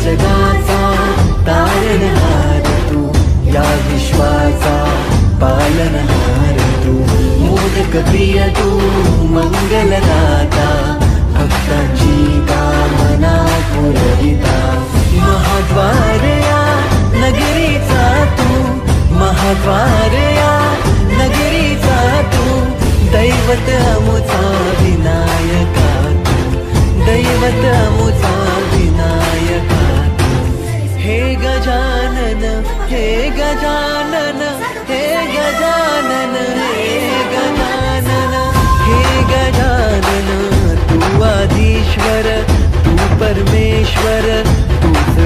जगाचा तारणहार तू, या विश्वाचा पालनहार तू, मोदक प्रिय तू मंगलदाता, भक्तांची कामना पुरविता, महाद्वार या नगरीचा तू, महाद्वार या नगरीचा तू, दैवत अमुचा विनायका तू, दैवत अमुचा विनायका तू, हे गजानन हे गजानन हे गजानन हे गजानन हे गजानन, तू आधीश्वर तू परमेश्वर तूच